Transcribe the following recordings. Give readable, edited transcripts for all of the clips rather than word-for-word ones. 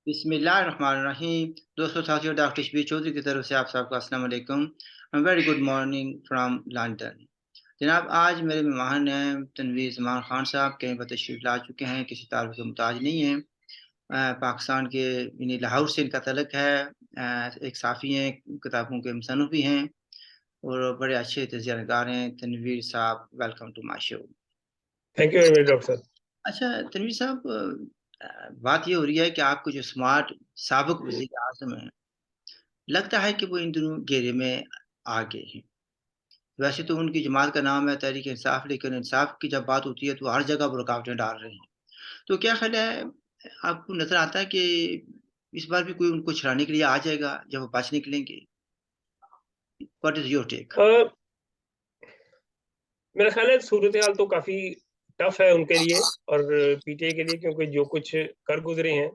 बिस्मिल्लाहिर्रहमानिर्रहीम। दोस्तों साथियों, डॉक्टर शबीर चौधरी की तरफ से आप सबको अस्सलाम वालेकुम। Very good morning from London. जनाब, आज मेरे मेहमान हैं तनवीर ज़मान ख़ान साहब। कहीं पर तशरीफ़ ला चुके हैं, किसी तारुफ़ के मुहताज नहीं हैं। पाकिस्तान के यानी लाहौर से इनका तल्लुक़ है। एक साफ़ी हैं, किताबों के मुसन्निफ़ भी हैं और बड़े अच्छे तज़किया नगार हैं। तनवीर साहब, welcome to my show. Thank you very much doctor साहब। अच्छा तनवीर साहब, बात ये हो रही है कि आपके जो स्मार्ट साबिक़ वज़ीर-ए-आज़म हैं, लगता है कि वो इन दिनों घेरे में आ गए हैं। वैसे तो उनकी जमात का नाम है तहरीक-ए-इंसाफ, लेकिन इंसाफ की जब बात होती है तो हर जगह वो रुकावटें डाल रहे हैं। तो क्या ख़्याल है, आपको नज़र आता है कि इस बार भी कोई उनको छुड़ाने के लिए आ जाएगा जब वो बच निकलेंगे? What is your take? Uh, मेरा ख़्याल है सूरत-ए-हाल तो काफ़ी टफ़ है उनके लिए और पीटीआई के लिए, क्योंकि जो कुछ कर गुज़रे हैं,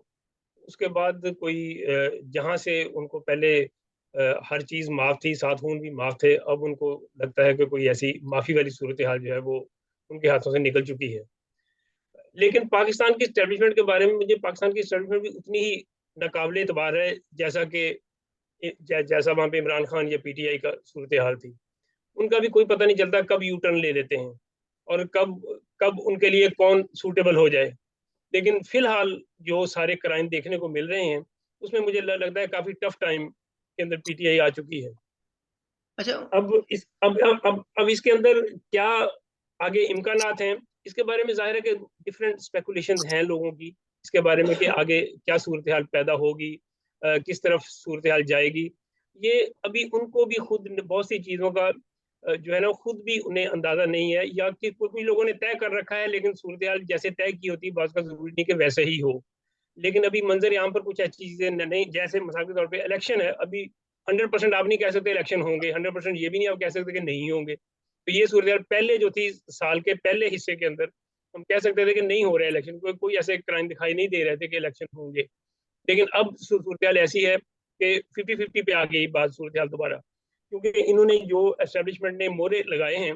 उसके बाद कोई जहाँ से उनको पहले हर चीज़ माफ़ थी, सात खून भी माफ़ थे, अब उनको लगता है कि कोई ऐसी माफ़ी वाली सूरत-ए-हाल जो है वो उनके हाथों से निकल चुकी है। लेकिन पाकिस्तान की एस्टेब्लिशमेंट के बारे में मुझे पाकिस्तान की एस्टेब्लिशमेंट भी उतनी ही नाक़ाबिल एतबार है, जैसा कि जैसा वहाँ पे इमरान खान या पीटीआई का सूरत-ए-हाल थी। उनका भी कोई पता नहीं चलता कब यू टर्न ले लेते हैं और कब कब उनके लिए कौन सूटेबल हो जाए। लेकिन फ़िलहाल जो सारे क्राइम देखने को मिल रहे हैं, उसमें मुझे ल लगता है काफ़ी टफ टाइम के अंदर पीटीआई आ चुकी है। अच्छा। अब इस अब इसके अंदर क्या आगे इम्कानात हैं, इसके बारे में ज़ाहिर है कि डिफरेंट स्पेकुलेशंस हैं लोगों की, इसके बारे में कि आगे क्या सूरत-ए-हाल पैदा होगी, किस तरफ सूरत-ए-हाल जाएगी। ये अभी उनको भी खुद बहुत सी चीज़ों का जो है ना खुद भी उन्हें अंदाज़ा नहीं है, या कि कुछ लोगों ने तय कर रखा है, लेकिन सूरत-ए-हाल जैसे तय की होती है बाज़ का ज़रूरी नहीं कि वैसे ही हो। लेकिन अभी मंज़र-ए-आम पर कुछ ऐसी चीज़ें नहीं, जैसे मिसाल के तौर पे इलेक्शन है, अभी 100% आप नहीं कह सकते इलेक्शन होंगे, 100% ये भी नहीं आप कह सकते कि नहीं होंगे। तो ये सूरत-ए-हाल पहले जो थी साल के पहले हिस्से के अंदर, हम कह सकते थे कि नहीं हो रहा है इलेक्शन, कोई कोई ऐसे क्राइम दिखाई नहीं दे रहे थे कि इलेक्शन होंगे। लेकिन अब सूरत-ए-हाल ऐसी है कि 50-50 पे आ गई बात सूरत-ए-हाल दोबारा। क्योंकि इन्होंने जो एस्टेब्लिशमेंट ने मोहरे लगाए हैं,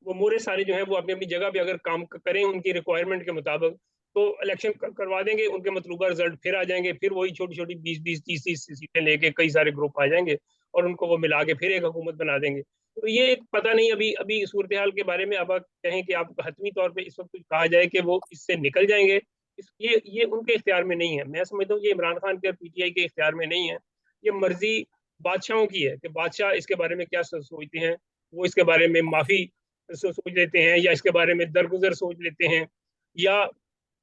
वो मोहरे सारे जो हैं वो अपनी-अपनी जगह पे अगर काम करें उनकी रिक्वायरमेंट के मुताबिक, तो इलेक्शन करवा देंगे, उनके मतलूबा रिजल्ट फिर आ जाएँगे, फिर वही छोटी-छोटी 20-20, 30-30 सीटें लेके कई सारे ग्रुप आ जाएँगे और उनको वो मिला के फिर एक हुकूमत बना देंगे। तो ये एक पता नहीं, अभी अभी सूरत-ए-हाल के बारे में अब आप कहें कि आप हतमी तौर पे इस वक़्त कुछ कहा जाए कि वो इससे निकल जाएँगे, ये उनके इख्तियार में नहीं है। मैं समझता हूँ ये इमरान खान के और पीटीआई के इख्तियार में नहीं है। ये मर्ज़ी बादशाहों की है कि बादशाह इसके बारे में क्या सोचते हैं, वो इसके बारे में माफ़ी सोच लेते हैं या इसके बारे में दरगुज़र सोच लेते हैं, या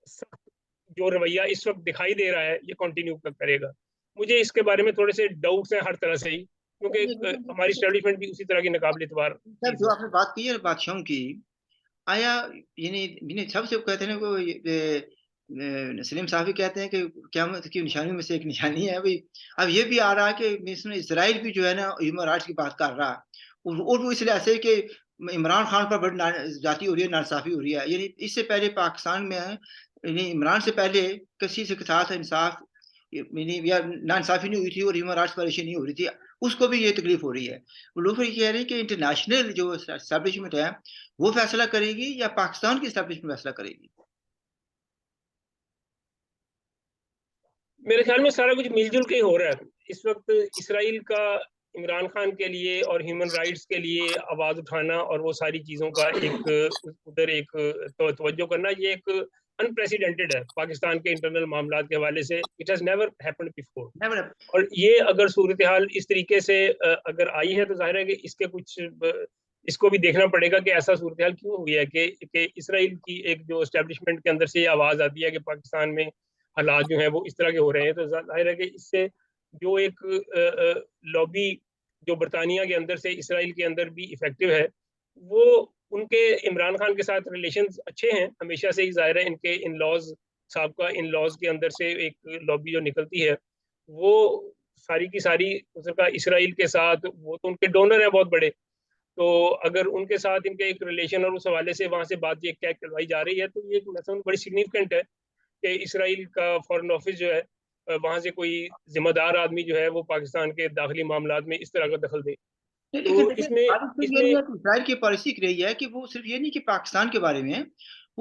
सख्त जो रवैया इस वक़्त दिखाई दे रहा है, ये कंटिन्यू करेगा। मुझे इसके बारे में थोड़े से डाउट्स हैं हर तरह से ही, क्योंकि हमारी एस्टेब्लिशमेंट भी उसी तरह की नाकाबिल एतबार सर, चीज़ जो है। आपने बात की है बादशाहों की, आया यानी यानी सबसे कहते हैं ना वो सलीम साहब भी कहते हैं कि क़यामत की निशानियों में से एक निशानी है अभी। अब ये भी आ रहा है कि इसमें इज़राइल भी जो है ना ह्यूमन राइट्स की बात कर रहा है, और वो इसलिए ऐसे कि इमरान खान पर बड़ी ज़्यादती हो रही है, नाइंसाफ़ी हो रही है। यानी इससे पहले पाकिस्तान में यानी इमरान से पहले किसी से के साथ इंसाफ यानी या नाइंसाफ़ी नहीं हुई थी और ह्यूमन राइट्स वायलेशन नहीं हो रही थी। उसको भी ये तकलीफ़ हो रही है। लोग फिर ये कह रहे हैं कि इंटरनेशनल जो एस्टेब्लिशमेंट है, वो फ़ैसला करेगी या पाकिस्तान की एस्टेब्लिशमेंट फ़ैसला करेगी? मेरे ख़्याल में सारा कुछ मिल-जुल के ही हो रहा है। इस वक़्त इसराइल का इमरान खान के लिए और ह्यूमन राइट्स के लिए आवाज़ उठाना और वो सारी चीज़ों का एक उधर एक तवज्जो करना, ये एक अनप्रेसिडेंटेड है पाकिस्तान के इंटरनल मामलात के हवाले से। It has never happened before. Never. और ये अगर सूरत-ए-हाल इस तरीके से अगर आई है, तो ज़ाहिर है कि इसके कुछ इसको भी देखना पड़ेगा कि ऐसा सूरत-ए-हाल क्यों हुई है कि इसराइल की एक जो एस्टेब्लिशमेंट के अंदर से ये आवाज़ आती है कि पाकिस्तान में हालात जो हैं वो इस तरह के हो रहे हैं, तो ज़ाहिर है कि इससे जो एक लॉबी जो बरतानिया के अंदर से इसराइल के अंदर भी इफ़ेक्टिव है, वो उनके इमरान खान के साथ रिलेशंस अच्छे हैं, हमेशा से ही ज़ाहिर है इनके इन-लॉज़ साबका इन-लॉज़ के अंदर से एक लॉबी जो निकलती है, वो सारी की सारी उसका इसराइल के साथ, वो तो उनके डोनर हैं बहुत बड़े। तो अगर उनके साथ इनके एक रिलेशन और उस हवाले से वहाँ से बात ये क्या करवाई जा रही है, तो ये मैं समझता हूँ बड़ी सिग्निफिकेंट है कि इसराइल का फ़ॉरेन ऑफ़िस जो है वहाँ से कोई ज़िम्मेदार आदमी जो है वो पाकिस्तान के दाखिली मामलात में इस तरह का दखल दे। नहीं, लेकिन तो देखिए इसमें बात तो ये नहीं इसमें है कि इज़राइल की पॉलिसी रही है कि वो सिर्फ़ ये नहीं कि पाकिस्तान के बारे में,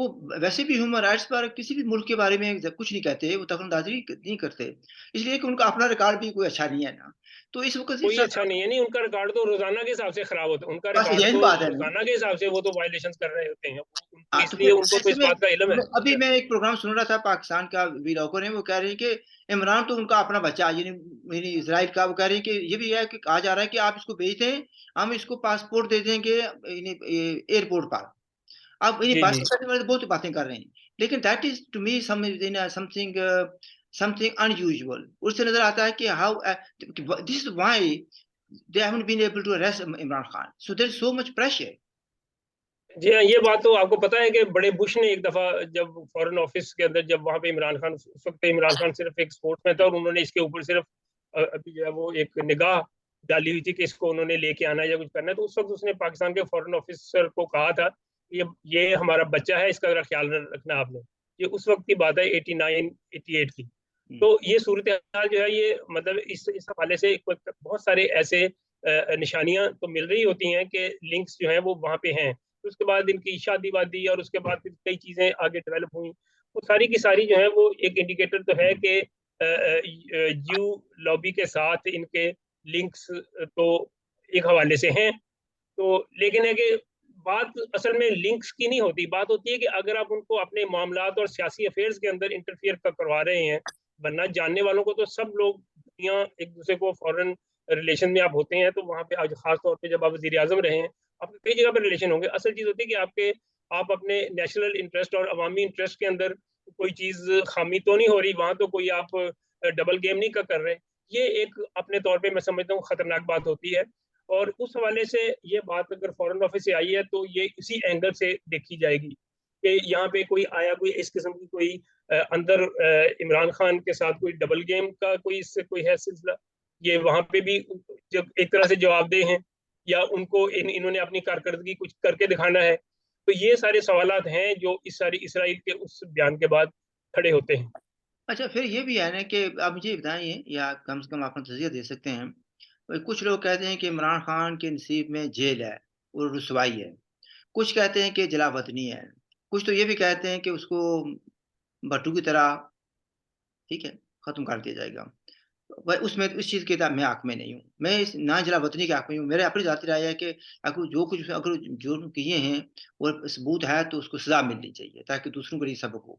वो वैसे भी ह्यूमन राइट्स पर किसी भी मुल्क के बारे में कुछ नहीं कहते, वो दखलंदाजी नहीं करते, इसलिए कि उनका अपना रिकॉर्ड भी कोई अच्छा नहीं है ना। तो इस वक्त कोई अच्छा नहीं है, नहीं उनका रिकॉर्ड तो रोजाना के हिसाब से खराब होता है, उनका बस रिकॉर्ड यही तो बात है ना। रोजाना के हिसाब से वो तो वायलेशंस कर रहे होते हैं, उनको हाँ, तो इसलिए फिर उनको तो ऐसे इस में बात का इल्म है। अभी मैं एक प्रोग्राम सुन रहा था पाकिस्तान का, वीलॉगर है, वो कह रहे हैं कि इमरान तो उनका अपना बच्चा है, यानी इसराइल का। वो कह रहे हैं कि ये भी है कि कहा जा रहा है कि आप इसको भेज दें, हम इसको पासपोर्ट दे देंगे एयरपोर्ट पर। अब इन्हें जी जी। बातचीत करने वाले तो बहुत बातें कर रहे हैं, लेकिन that is to me something something unusual. उससे नजर आता है कि how this is why they haven't been able to arrest Imran Khan, so there is so much pressure. जी हाँ, ये बात तो आपको पता है कि बड़े बुश ने एक दफा जब फॉरेन ऑफिस के अंदर, जब वहां पे इमरान खान, उस वक्त इमरान खान सिर्फ एक स्पोर्ट्समैन था और उन्होंने इसके ऊपर सिर्फ अभी जो है वो एक निगाह डाली हुई थी कि इसको उन्होंने लेके आना है या कुछ करना है, तो उस वक्त उसने पाकिस्तान के फॉरेन ऑफिसर को कहा था ये हमारा बच्चा है, इसका जरा ख्याल रखना आपने। ये उस वक्त की बात है 89 88 की। तो ये सूरत हाल जो है ये मतलब इस हवाले से बहुत सारे ऐसे निशानियां तो मिल रही होती हैं कि लिंक्स जो हैं वो वहां पे हैं। उसके बाद इनकी शादी वादी और उसके बाद फिर कई चीजें आगे डेवलप हुई, वो सारी की सारी जो है वो एक इंडिकेटर तो है कि यू लॉबी के साथ इनके लिंक्स तो एक हवाले से हैं। तो लेकिन है कि बात असल में लिंक्स की नहीं होती, बात होती है कि अगर आप उनको अपने मामलात और सियासी अफेयर्स के अंदर इंटरफियर करवा रहे हैं, वरना जानने वालों को तो सब लोग दुनिया एक दूसरे को फॉरेन रिलेशन में आप होते हैं तो वहां पे आज खास तौर पे जब आप वजीर आजम रहे हैं, आपके कई जगह पर रिलेशन होंगे। असल चीज होती है कि आप अपने नेशनल इंटरेस्ट और अवामी इंटरेस्ट के अंदर कोई चीज खामी तो नहीं हो रही, वहां तो कोई आप डबल गेम नहीं कर रहे। ये एक अपने तौर पे मैं समझता हूँ खतरनाक बात होती है। और उस हवाले से ये बात अगर फॉरेन ऑफिस से आई है तो ये इसी एंगल से देखी जाएगी कि यहाँ पे कोई आया, कोई इस किस्म की कोई अंदर इमरान खान के साथ कोई डबल गेम का कोई इससे कोई है सिलसिला, ये वहां पे भी जब एक तरह से जवाबदेह हैं, या उनको इन्होंने अपनी कारकर्दगी कुछ करके दिखाना है। तो ये सारे सवालात हैं जो इस सारी इसराइल के उस बयान के बाद खड़े होते हैं। अच्छा, फिर ये भी है ना कि आप मुझे बताइए, या कम से कम अपना तज़किया दे सकते हैं। कुछ लोग कहते हैं कि इमरान खान के नसीब में जेल है और रुसवाई है। कुछ कहते हैं कि जलावतनी है। कुछ तो ये भी कहते हैं कि उसको भट्टू की तरह, ठीक है, ख़त्म कर दिया जाएगा। वह उसमें इस चीज़ के मैं हक़ में नहीं हूँ। मैं इस ना जलावतनी के हक़ में हूँ। मेरे अपनी ज़ाती राय है कि अगर जुर्म किए हैं और सबूत है तो उसको सज़ा मिलनी चाहिए, ताकि दूसरों के लिए सबक हो।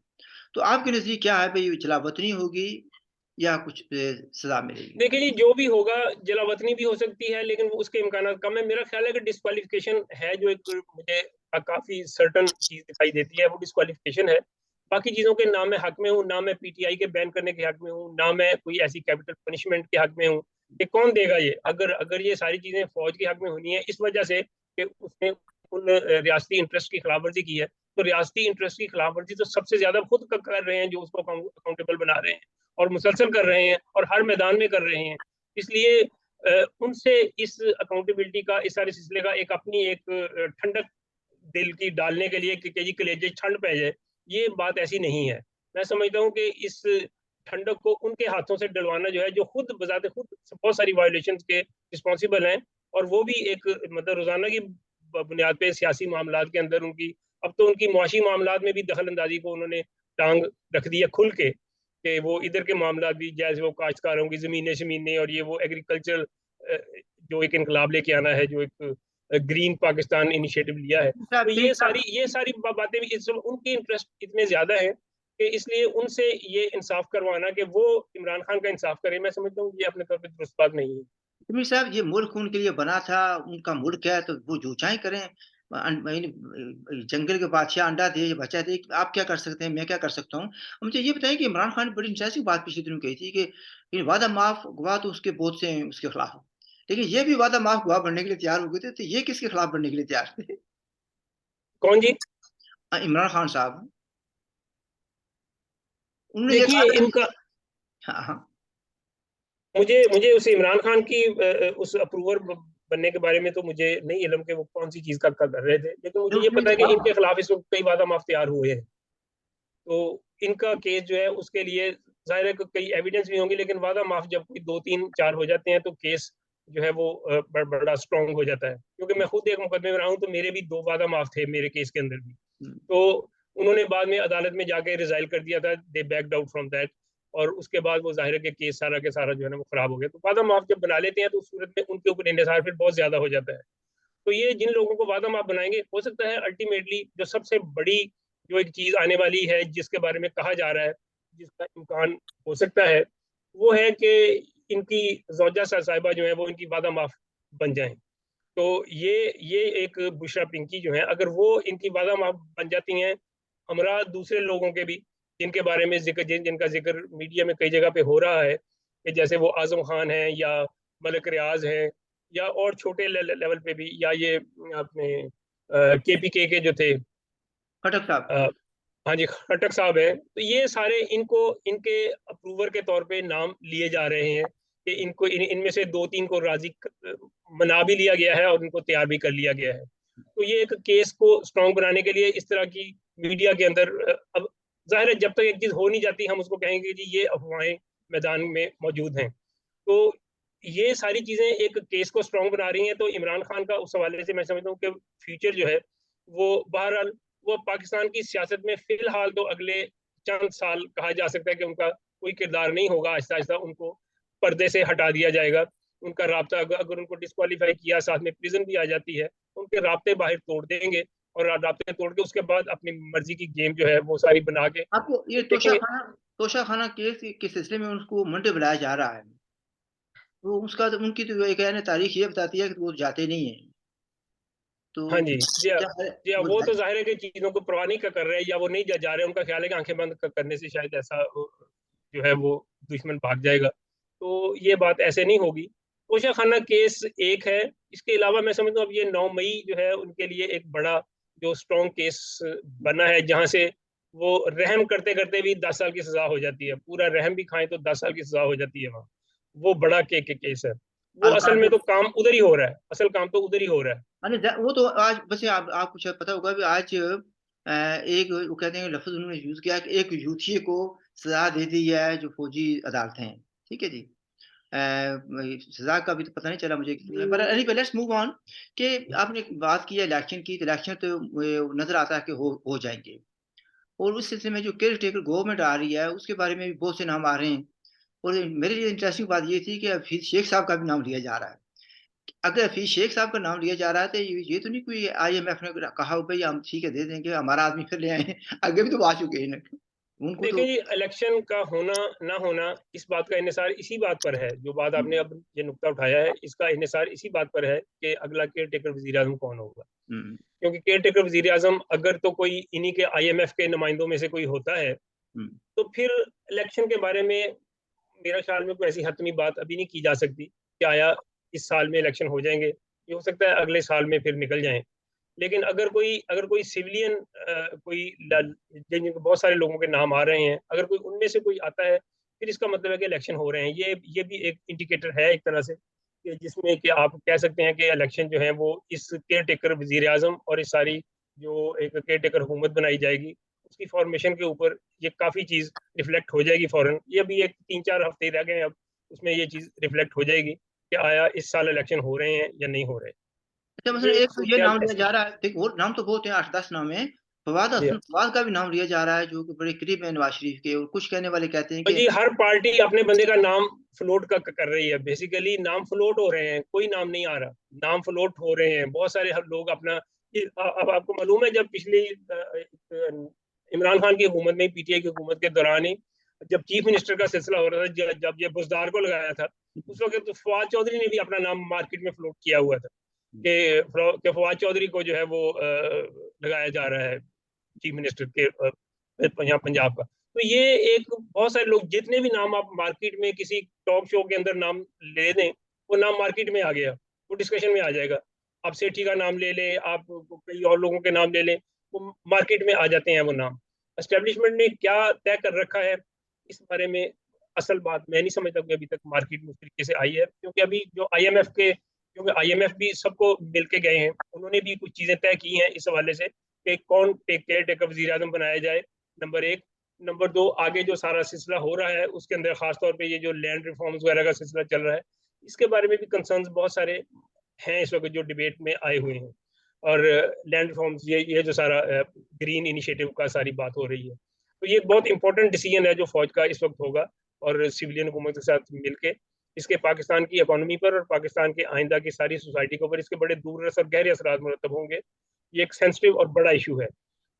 तो आपके नज़दीक क्या है भई, जलावतनी होगी या कुछ सज़ा मिलेगी? देखिए जी, जो भी होगा, जलावतनी भी हो सकती है लेकिन वो उसके इम्कानात कम है। मेरा ख्याल है कि डिस्क्वालिफिकेशन है जो एक मुझे काफ़ी सर्टेन चीज़ दिखाई देती है, वो डिस्क्वालिफिकेशन है। बाकी चीज़ों के ना मैं हक में हूँ, ना मैं पीटीआई के बैन करने के हक में हूँ, ना मैं कोई ऐसी कैपिटल पनिशमेंट के हक में हूँ। ये कौन देगा ये? अगर ये सारी चीज़ें फ़ौज के हक में होनी है इस वजह से कि उसने उन रियासती इंटरेस्ट की खिलाफवर्जी की है, तो रियासती इंटरेस्ट की खिलाफवर्जी तो सबसे ज़्यादा खुद कर रहे हैं जो उसको अकाउंटेबल बना रहे हैं, और मुसलसल कर रहे हैं और हर मैदान में कर रहे हैं। इसलिए उनसे इस अकाउंटेबिलिटी का, इस सारे सिलसिले का एक अपनी एक ठंडक दिल की डालने के लिए कि जी कलेजे ठंड पै जाए, ये बात ऐसी नहीं है। मैं समझता हूँ कि इस ठंडक को उनके हाथों से डलवाना जो है, जो खुद बज़ाते खुद बहुत सारी वायलेशंस के रिस्पॉन्सिबल हैं, और वो भी एक मतलब रोज़ाना की बुनियाद पे सियासी मामलात के अंदर उनकी, अब तो उनकी मुआशी मामलात में भी दखल अंदाजी को उन्होंने टांग रख दी है खुल के, कि वो इधर के मामला भी, जैसे वो काश्तकारों की ज़मीनें शमीनें और ये वो एग्रीकल्चर जो एक इनकलाब लेके आना है, जो एक ग्रीन पाकिस्तान इनिशिएटिव लिया है। तो साहब ये सारी बातें भी उनके इंटरेस्ट इतने ज़्यादा हैं कि इसलिए उनसे ये इंसाफ करवाना कि वो इमरान खान का इंसाफ करें, मैं समझता हूँ ये अपने तौर पे दुरुस्त बात नहीं है। तमीर साहब, ये मुल्क उनके लिए बना था, उनका मुल्क है, तो वो जो चाहें करें। जंगल के बादशाह अंडा दे, ये बच्चा दे, आप क्या कर सकते हैं, मैं क्या कर सकता हूँ? मुझे ये बताइए कि इमरान खान ने बड़ी इंटरेस्टिंग बात पिछले दिनों कही थी कि ये वादा माफ़ गवाह तो उसके बहुत से हैं उसके खिलाफ, लेकिन ये भी वादा माफ़ गवाह बनने के लिए तैयार हो गए थे, तो ये किसके खिलाफ बनने के लिए तैयार थे? कौन जी? इमरान खान साहब। उन्होंने ये देखिए कहा था। इनका, हाँ, हाँ। मुझे मुझे उस इमरान खान की उस अप्रूवर बनने के बारे में तो मुझे नहीं इल्म कि वो कौन सी चीज़ का कर रहे थे, लेकिन मुझे ये उसने पता है तो कि कहा इनके खिलाफ इस वक्त कई वादा माफ तैयार हुए हैं। तो इनका केस जो है उसके लिए ज़ाहिर है कि कई एविडेंस भी होंगे, लेकिन वादा माफ जब कोई 2 3 4 हो जाते हैं तो केस जो है वो बड़ा स्ट्रांग हो जाता है। क्योंकि मैं खुद एक मुकदमे में रहा हूँ तो मेरे भी 2 वादा माफ थे मेरे केस के अंदर भी। हुँ। तो उन्होंने बाद में अदालत में जाके रिजाइल कर दिया था, दे बैक्ड आउट फ्रॉम दैट, और उसके बाद वो जाहिर है कि केस सारा के सारा जो है ना वो खराब हो गया। तो वादा माफ जब बना लेते हैं तो उस सूरत में उनके ऊपर इंहिसार फिर बहुत ज्यादा हो जाता है। तो ये जिन लोगों को वादा माफ बनाएंगे, हो सकता है अल्टीमेटली जो सबसे बड़ी जो एक चीज आने वाली है जिसके बारे में कहा जा रहा है, जिसका इम्कान हो सकता है, वो है कि इनकी जौजा साहिबा जो है वो इनकी वादा माफ बन जाएं। तो ये एक बुशरा पिंकी जो है, अगर वो इनकी वादा माफ बन जाती हैं, हमरा दूसरे लोगों के भी जिनके बारे में जिनका जिक्र मीडिया में कई जगह पे हो रहा है, कि जैसे वो आजम खान है या मलिक रियाज है, या और छोटे लेवल पे भी, या ये अपने के जो थे, खटक साहब। अ, हाँ जी, खट्टक साहब हैं, तो ये सारे इनको इनके अप्रूवर के तौर पे नाम लिए जा रहे हैं कि इनको इनमें से दो तीन को मना भी लिया गया है और इनको तैयार भी कर लिया गया है। तो ये एक केस को स्ट्रांग बनाने के लिए इस तरह की मीडिया के अंदर अब जाहिर है जब तक एक चीज हो नहीं जाती हम उसको कहेंगे जी ये अफवाहें मैदान में मौजूद हैं। तो ये सारी चीजें एक केस को स्ट्रांग बना रही हैं। तो इमरान खान का उस हवाले से मैं समझता हूँ कि फ्यूचर जो है वो बहरहाल वो पाकिस्तान की सियासत में फिलहाल तो अगले चंद साल कहा जा सकता है कि उनका कोई किरदार नहीं होगा। आहिस्ता आहिस्ता उनको पर्दे से हटा दिया जाएगा। उनका राब्ता अगर उनको डिस्क्वालीफाई किया, साथ में प्रिजन भी आ जाती है, उनके राब्ते बाहर तोड़ देंगे और राब्ते तोड़ के उसके बाद अपनी मर्जी की गेम जो है वो सारी बना के आपको ये देखेंगे। तोशा खाना केस के सिलसिले में उसको मंडे बुलाया जा रहा है, तो उसका तो उनकी तो एक है ना तारीख ये बताती है कि वो जाते नहीं है। तो हाँ जी, जी हाँ, क्या है जी हाँ, वो वो तो जाहिर है कि चीजों को परवाह नहीं कर रहे हैं या वो नहीं जा रहे हैं। उनका ख्याल है कि आंखें बंद करने से शायद ऐसा जो है वो दुश्मन भाग जाएगा। तो ये बात ऐसे नहीं होगी। तोशा खाना केस एक है। इसके अलावा मैं समझता हूँ अब ये 9 मई जो है उनके लिए एक बड़ा जो स्ट्रॉन्ग केस बना है, जहां से वो रहम करते करते भी 10 साल की सजा हो जाती है। पूरा रहम भी खाएं तो 10 साल की सजा हो जाती है वहाँ। वो बड़ा केस है। वो असल में अल्कायदा। तो काम उधर ही हो रहा है, असल काम तो उधर ही हो रहा है। अरे वो तो आज वैसे आपको शायद पता होगा भी आज एक वो कहते हैं लफ्ज उन्होंने यूज किया कि एक यूथी को सजा दे दी है जो फौजी अदालतें हैं। ठीक है जी। सजा का भी तो पता नहीं चला मुझे कितने, पर एनीवे लेट्स मूव ऑन। कि आपने बात की है इलेक्शन की, तो इलेक्शन तो नजर आता है कि हो जाएंगे। और उस सिलसिले में जो केयर टेकर गवर्नमेंट आ रही है उसके बारे में भी बहुत से नाम आ रहे हैं। और मेरे लिए इंटरेस्टिंग बात ये थी कि हफीज शेख साहब का भी नाम लिया जा रहा है। अगर हफीज शेख साहब का नाम लिया जा रहा है तो ये तो नहीं कोई IMF ने कहा हो भाई हम ठीक है दे देंगे, हमारा आदमी फिर ले आए। आगे भी तो आ चुके हैं ना उनको तो। देखें जी, इलेक्शन का होना ना होना इस बात का इन्हिसार इसी बात पर है। जो बात आपने अब ये नुक्ता उठाया है, इसका इन्हिसार इसी बात पर है कि अगला केयर टेकर वजीर आजम कौन होगा। हम्म, क्योंकि केयर टेकर वजीर आजम अगर तो कोई इन्हीं के IMF के नुमाइंदों में से कोई होता है, हम्म, तो फिर इलेक्शन के बारे में मेरा ख्याल में कोई ऐसी हतमी बात अभी नहीं की जा सकती कि आया इस साल में इलेक्शन हो जाएंगे। ये हो सकता है अगले साल में फिर निकल जाएं। लेकिन अगर कोई सिविलियन कोई जिनके बहुत सारे लोगों के नाम आ रहे हैं, अगर कोई उनमें से कोई आता है, फिर इसका मतलब है कि इलेक्शन हो रहे हैं। ये भी एक इंडिकेटर है एक तरह से, कि जिसमें कि आप कह सकते हैं कि इलेक्शन जो है वो इस केयर टेकर वजीर आजम और इस सारी जो एक केयर टेकर हुकूमत बनाई जाएगी उसकी फॉर्मेशन के ऊपर ये काफ़ी चीज़ रिफ्लेक्ट हो जाएगी फ़ौरन। ये अभी एक 3-4 हफ्ते रह गए हैं, अब उसमें ये चीज़ रिफ्लेक्ट हो जाएगी कि आया इस साल इलेक्शन हो रहे हैं या नहीं हो रहे। अच्छा तो मतलब ये एक तो सूरत ये हाल नाम लिया ऐसी जा है। रहा है, देखो और नाम तो बहुत है, 8-10 नाम है। फवाद जी, हसन फवाद का भी नाम लिया जा रहा है जो कि बड़े करीब है नवाज शरीफ के। और कुछ कहने वाले कहते हैं और कि जी हर पार्टी अपने बंदे का नाम फ्लोट कर रही है। बेसिकली नाम फ्लोट हो रहे हैं, कोई नाम नहीं आ रहा, नाम फ्लोट हो रहे हैं। बहुत सारे हर लोग अपना अब आपको मालूम है जब पिछली इमरान खान की हुकूमत में, PTI की हुकूमत के दौरान ही जब चीफ मिनिस्टर का सिलसिला हो रहा था, जब ये बुजदार को लगाया था, उस वक्त तो फवाद चौधरी ने भी अपना नाम मार्केट में फ्लोट किया हुआ था कि फवाद चौधरी को जो है वो लगाया जा रहा है चीफ मिनिस्टर के यहाँ पंजाब का। तो ये एक बहुत सारे लोग, जितने भी नाम आप मार्केट में किसी टॉक शो के अंदर नाम ले दें, वो नाम मार्केट में आ गया, वो डिस्कशन में आ जाएगा। आप सेठी का नाम ले लें, आप कई और लोगों के नाम ले लें, वो मार्केट में आ जाते हैं वो नाम। एस्टेब्लिशमेंट ने क्या तय कर रखा है इस बारे में असल बात मैं नहीं समझता कि अभी तक मार्केट में उस तरीके से आई है। क्योंकि अभी जो IMF के, क्योंकि IMF भी सबको मिल के गए हैं, उन्होंने भी कुछ चीजें तय की हैं इस हवाले से कि कौन केयर टेकर वजीर आजम बनाया जाए, नंबर एक। नंबर दो, आगे जो सारा सिलसिला हो रहा है उसके अंदर खासतौर पे ये जो लैंड रिफॉर्म्स वगैरह का सिलसिला चल रहा है, इसके बारे में भी कंसर्न्स बहुत सारे हैं इस वक्त जो डिबेट में आए हुए हैं। और लैंड रिफॉर्म्स, ये जो सारा ग्रीन इनिशिएटिव का सारी बात हो रही है। तो ये बहुत इंपॉर्टेंट डिसीजन है जो फौज का इस वक्त होगा, और सिविलियन हुकूमत के साथ मिलके इसके पाकिस्तान की इकोनॉमी पर और पाकिस्तान के आइंदा की सारी सोसाइटी के ऊपर इसके बड़े दूररस और गहरे असरात मुरतब होंगे। ये एक सेंसिटिव और बड़ा इशू है।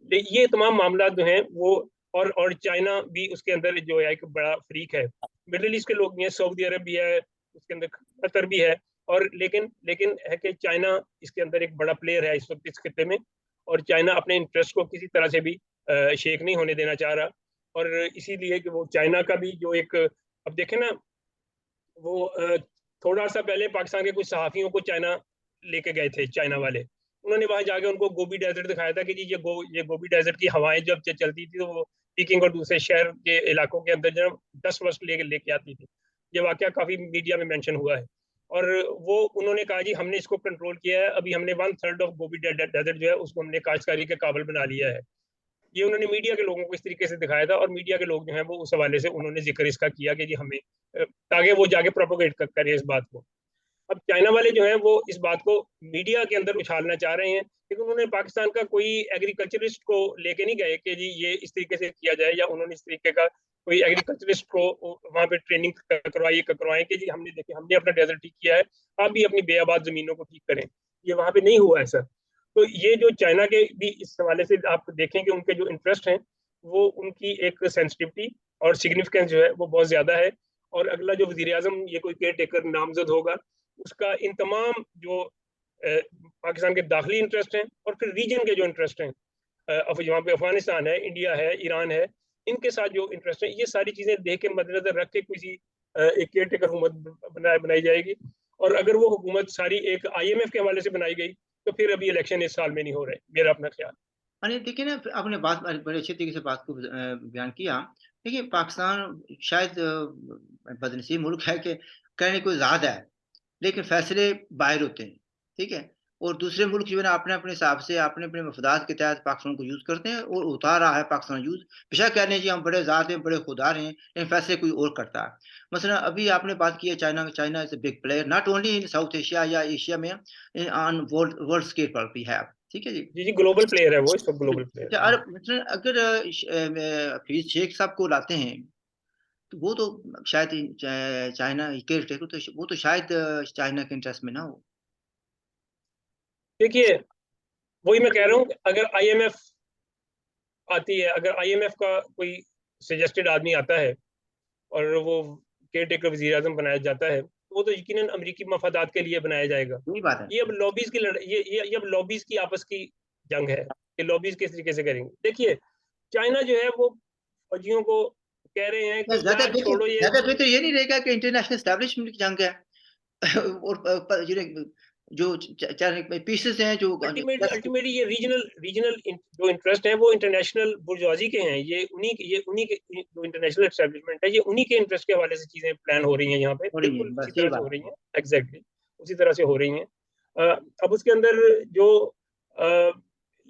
ये तमाम मामला जो हैं वो, और चाइना भी उसके अंदर जो है एक बड़ा फ्रीक है। मिडिल ईस्ट के लोग भी हैं, सऊदी अरब भी है, उसके अंदर कतर भी है, और लेकिन लेकिन है कि चाइना इसके अंदर एक बड़ा प्लेयर है इस वक्त इस खित्ते में, और चाइना अपने इंटरेस्ट को किसी तरह से भी शेक नहीं होने देना चाह रहा। और इसीलिए कि वो चाइना का भी जो एक, अब देखें ना, वो थोड़ा सा पहले पाकिस्तान के कुछ सहाफ़ियों को चाइना लेके गए थे, चाइना वाले। उन्होंने वहां जाके उनको गोबी डेजर्ट दिखाया था कि जी ये गोबी डेजर्ट की हवाएं जब चलती थी तो वो पीकिंग और दूसरे शहर के इलाकों के अंदर जो डस्ट वस्ट लेके आती थी। ये वाकया काफी मीडिया में मेंशन हुआ है। और वो उन्होंने कहा जी हमने इसको कंट्रोल किया है, अभी हमने 1/3 ऑफ गोबी डेजर्ट जो है उसको हमने काश्तकारी के काबिल बना लिया है। ये उन्होंने मीडिया के लोगों को इस तरीके से दिखाया था, और मीडिया के लोग जो हैं वो उस हवाले से उन्होंने जिक्र इसका किया कि जी हमें, ताकि वो जाके प्रोपोगेट करें इस बात को। अब चाइना वाले जो हैं वो इस बात को मीडिया के अंदर उछालना चाह रहे हैं, लेकिन उन्होंने पाकिस्तान का कोई एग्रीकल्चरिस्ट को लेके नहीं गए कि जी ये इस तरीके से किया जाए, या उन्होंने इस तरीके का कोई एग्रीकल्चरिस्ट को वहां पे ट्रेनिंग करवाएं कि जी हमने देखिए हमने अपना डेजर्ट ठीक किया है, आप भी अपनी बेआबाद जमीनों को ठीक करें। ये वहां पे नहीं हुआ है सर। तो ये जो चाइना के भी इस हवाले से आप देखें कि उनके जो इंटरेस्ट हैं वो, उनकी एक सेंसिटिविटी और सिग्निफिकेंस जो है वो बहुत ज्यादा है। और अगला जो वजीर आजम ये कोई केयर टेकर नामजद होगा, उसका इन तमाम जो पाकिस्तान के दाखिली इंटरेस्ट हैं और फिर रीजन के जो इंटरेस्ट हैं, यहाँ पे अफगानिस्तान है, इंडिया है, ईरान है, इनके साथ जो इंटरेस्ट है, ये सारी चीजें देख के मद्देनजर रख के किसी एक केयर टेकर हुकूमत बनाई जाएगी। और अगर वो हुकूमत सारी एक IMF के हवाले से बनाई गई तो फिर अभी इलेक्शन इस साल में नहीं हो रहे, मेरा अपना ख्याल। अरे देखिए ना, आपने बात बड़े अच्छे तरीके से बात को बयान किया। देखिए पाकिस्तान शायद बदनसीब मुल्क है कि कहने को ज़्यादा है, लेकिन फैसले बाहर होते हैं, ठीक है? और दूसरे मुल्क जो है ना अपने-अपने हिसाब से अपने-अपने मफादात के तहत पाकिस्तान को यूज़ करते हैं और होता रहा है पाकिस्तान यूज़। बेशक कह रहे हैं जी हम बड़े ज़ात हैं, बड़े खुददार हैं, लेकिन फैसले कोई और करता है। मसलन अभी आपने बात की है China, China is a big player not only in south Asia या एशिया में, इन ऑन वर्ल्ड स्केल पर भी है। ठीक है जी? जी जी, ग्लोबल प्लेयर है वो, इस वक्त ग्लोबल प्लेयर अच्छा, है। और मतलब अगर हफीज शेख साहब को लाते हैं तो वो तो शायद चाइना के टेको तो वो तो शायद चाइना के इंटरेस्ट में ना हो। देखिए, वही मैं कह रहा हूँ, अगर IMF आती है, अगर IMF का कोई सजेस्टेड आदमी आता है और वो केयर टेकर वजीर आजम बनाया जाता है, तो वो तो यकीनन अमरीकी मफादात के लिए बनाया जाएगा। वही बात है। ये अब लॉबीज की लड़ाई, ये अब लॉबीज की आपस की जंग है कि लॉबीज किस तरीके से करेंगे। देखिए, चाइना जो है वो फौजियों को कह रहे हैं कि ज़्यादा यार बेहतर छोड़ो ये। ज़्यादा बेहतर ये नहीं रहेगा कि इंटरनेशनल एस्टेब्लिशमेंट की जंग है और जो चाहे पीसेस हैं जो अल्टीमेटली ये रीजनल रीजनल जो इंटरेस्ट है वो इंटरनेशनल बुर्जुआजी के हैं। ये उन्हीं के जो इंटरनेशनल एस्टेब्लिशमेंट है, ये उन्हीं के इंटरेस्ट के हवाले से चीजें प्लान हो रही हैं यहाँ पे, हो रही बिल्कुल हैं, उसी बस यही तरह से हो बात रही है। हैं, एग्जैक्टली उसी तरह से हो रही हैं। अब उसके अंदर जो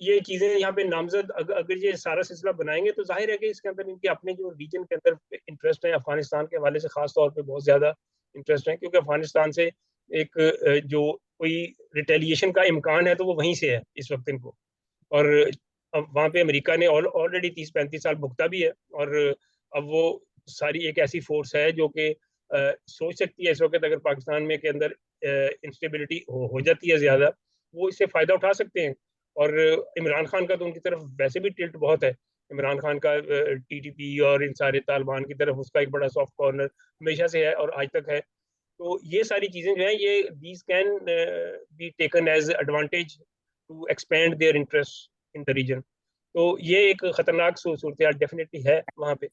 ये चीजें यहाँ पे नामजद, अगर ये सारा सिलसिला बनाएंगे तो जाहिर है कि इसके अंदर इनके अपने जो रीजन के अंदर इंटरेस्ट है, अफगानिस्तान के हवाले से खास तौर पे बहुत ज्यादा इंटरेस्ट है, क्योंकि अफगानिस्तान से एक जो कोई रिटेलिएशन का इम्कान है तो वो वहीं से है इस वक्त इनको। और अब वहाँ पे अमेरिका ने ऑलरेडी 30-35 साल भुगता भी है, और अब वो सारी एक ऐसी फोर्स है जो कि सोच सकती है इस वक्त, अगर पाकिस्तान में के अंदर इंस्टेबिलिटी हो जाती है ज्यादा, वो इससे फायदा उठा सकते हैं। और इमरान खान का तो उनकी तरफ वैसे भी टिल्ट बहुत है। इमरान खान का TTP और इन सारे तालिबान की तरफ उसका एक बड़ा सॉफ्ट कॉर्नर हमेशा से है और आज तक है। तो ये सारी चीजें जो है ये these can be taken as advantage to expand their interest in the region. तो ये एक खतरनाक सूरत डेफिनेटली है वहाँ पे।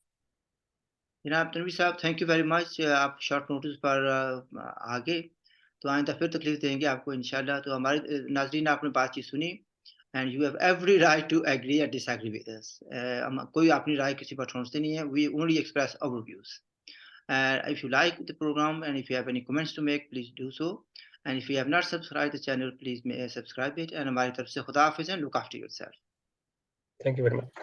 जनाब तनवीर साहब, थैंक यू वेरी मच। आप शॉर्ट नोटिस पर आ गए, तो आइंदा फिर तकलीफ देंगे आपको इंशाल्लाह। तो हमारे नाज़रीन, आपने बातचीत सुनी and you have every right to agree या डिसएग्री विद अस। हम कोई अपनी राय किसी पर ठोंसते नहीं है, we only express our views. If you like the program and if you have any comments to make, please do so. And if you have not subscribed the channel, please subscribe it. And हमारी तरफ से खुदा हाफिज़, and look after yourself. Thank you very much.